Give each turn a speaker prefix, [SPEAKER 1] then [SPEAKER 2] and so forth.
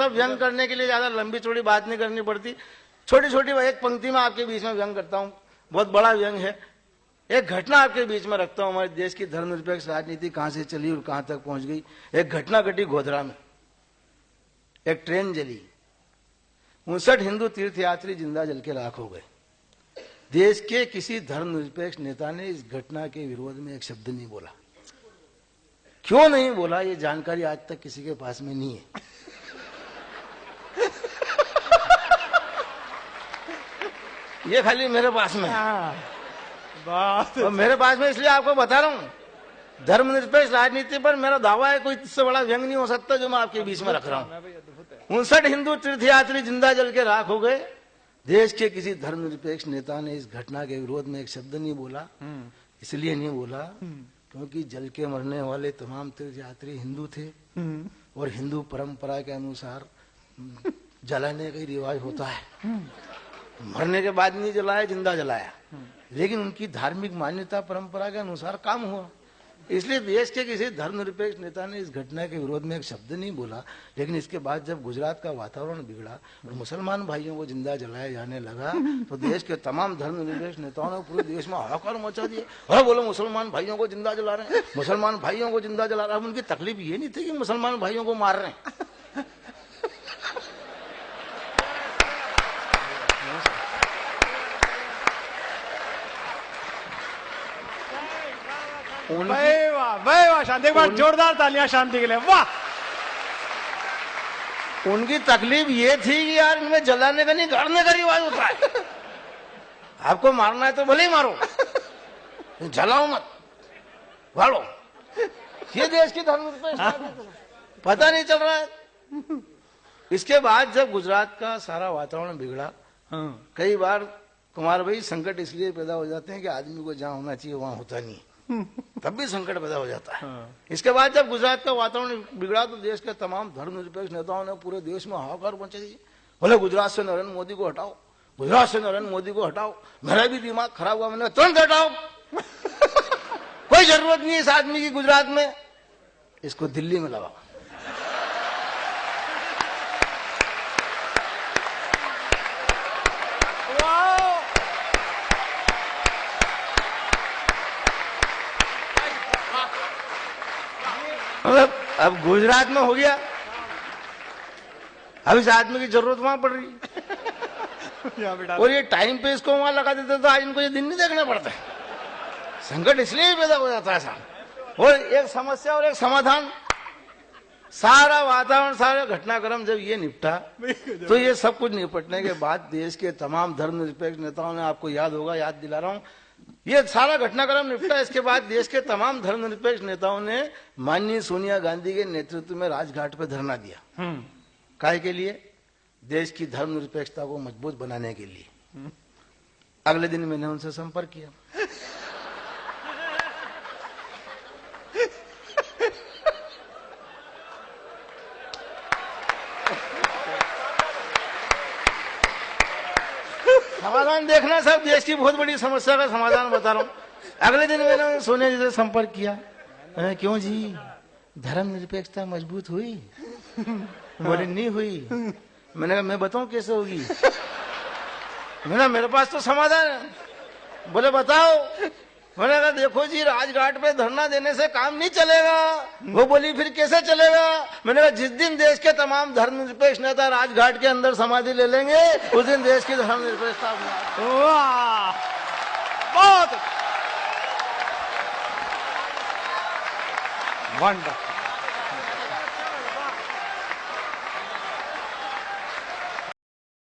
[SPEAKER 1] में व्यंग करने के लिए ज्यादा लंबी चौड़ी बात नहीं करनी पड़ती, छोटी छोटी एक पंक्ति में आपके बीच में व्यंग करता हूं। बहुत बड़ा व्यंग है। एक घटना आपके बीच में रखता हूं, हमारे देश की धर्मनिरपेक्ष राजनीति कहां से चली और कहां तक पहुंच गई। एक घटना घटी गोधरा में, एक ट्रेन जली, 59 हिंदू तीर्थयात्री जिंदा जल के राख हो गए। देश के किसी धर्मनिरपेक्ष नेता ने इस घटना के विरोध में एक शब्द नहीं बोला। क्यों नहीं बोला, ये जानकारी आज तक किसी के पास में नहीं है। ये खाली मेरे पास में है। और मेरे पास में इसलिए आपको बता रहा हूं, धर्मनिरपेक्ष राजनीति पर मेरा दावा है कोई इससे बड़ा व्यंग नहीं हो सकता जो मैं आपके बीच में रख रहा हूं। 59 हिंदू तीर्थयात्री जिंदा जल के राख हो गए। देश के किसी धर्मनिरपेक्ष नेता ने इस घटना के विरोध में एक शब्द नहीं बोला। इसलिए नहीं बोला क्योंकि जल के मरने वाले तमाम तीर्थयात्री हिंदू थे और हिंदू परंपरा के अनुसार जलाने का रिवाज होता है। मरने के बाद नहीं जलाया, जिंदा जलाया, लेकिन उनकी धार्मिक मान्यता परंपरा के अनुसार काम हुआ। इसलिए देश के किसी धर्मनिरपेक्ष नेता ने इस घटना के विरोध में एक शब्द नहीं बोला। लेकिन इसके बाद जब गुजरात का वातावरण बिगड़ा और मुसलमान भाइयों को जिंदा जलाया जाने लगा तो देश के तमाम धर्मनिरपेक्ष नेताओं ने पूरे देश में हाहाकार मचा दिया। अरे बोलो मुसलमान भाइयों को जिंदा जला रहे हैं, मुसलमान भाइयों को जिंदा जला रहे हैं। उनकी तकलीफ ये नहीं थी कि मुसलमान भाइयों को मार रहे हैं।
[SPEAKER 2] वाह शांति, एक बार जोरदार तालियां शांति के लिए। वाह,
[SPEAKER 1] उनकी तकलीफ ये थी कि यार इनमें जलाने का नहीं गाड़ने का रिवाज होता है। आपको मारना है तो भले ही मारो, जलाओ मत, गाड़ो। ये देश की धर्मनिरपेक्ष पता नहीं चल रहा है। इसके बाद जब गुजरात का सारा वातावरण बिगड़ा, कई बार कुमार भाई संकट इसलिए पैदा हो जाते हैं कि आदमी को जहां होना चाहिए वहां होता नहीं, तब भी संकट पैदा हो जाता है। इसके बाद जब गुजरात का वातावरण बिगड़ा तो देश के तमाम धर्मनिरपेक्ष नेताओं ने पूरे देश में हाहाकार मचा दी। बोले गुजरात से नरेंद्र मोदी को हटाओ, गुजरात से नरेंद्र मोदी को हटाओ। मेरा भी दिमाग खराब हुआ, मैंने तुरंत हटाओ। कोई जरूरत नहीं इस आदमी की गुजरात में, इसको दिल्ली में लगाओ। मतलब अब गुजरात में हो गया, अब इस आदमी की जरूरत वहां पड़ रही। और ये टाइम पे इसको वहां लगा देते तो आज इनको ये दिन नहीं देखना पड़ता। संकट इसलिए पैदा हो जाता है साहब। और एक समस्या और एक समाधान, सारा वातावरण, सारा घटनाक्रम जब ये निपटा तो ये सब कुछ निपटने के बाद देश के तमाम धर्मनिरपेक्ष नेताओं ने, आपको याद होगा, याद दिला रहा हूं, ये सारा घटनाक्रम निपटा। इसके बाद देश के तमाम धर्मनिरपेक्ष नेताओं ने माननीय सोनिया गांधी के नेतृत्व में राजघाट पर धरना दिया। काहे के लिए? देश की धर्मनिरपेक्षता को मजबूत बनाने के लिए। अगले दिन मैंने उनसे संपर्क किया। समाधान देखना सब, देश की बहुत बड़ी समस्या का समाधान बता रहा हूं। अगले दिन मैंने सोनिया जी से संपर्क किया। क्यों जी, धर्मनिरपेक्षता मजबूत हुई? बोले नहीं हुई। मैंने कहा मैं बताऊं कैसे होगी? मेरे पास तो समाधान है। बोले बताओ। मैंने कहा देखो जी, राजघाट पे धरना देने से काम नहीं चलेगा। वो बोली फिर कैसे चलेगा? मैंने कहा जिस दिन देश के तमाम धर्मनिरपेक्ष नेता राजघाट के अंदर समाधि ले लेंगे उस दिन देश की धर्मनिरपेक्षता।
[SPEAKER 2] वाह, बहुत वंडरफुल।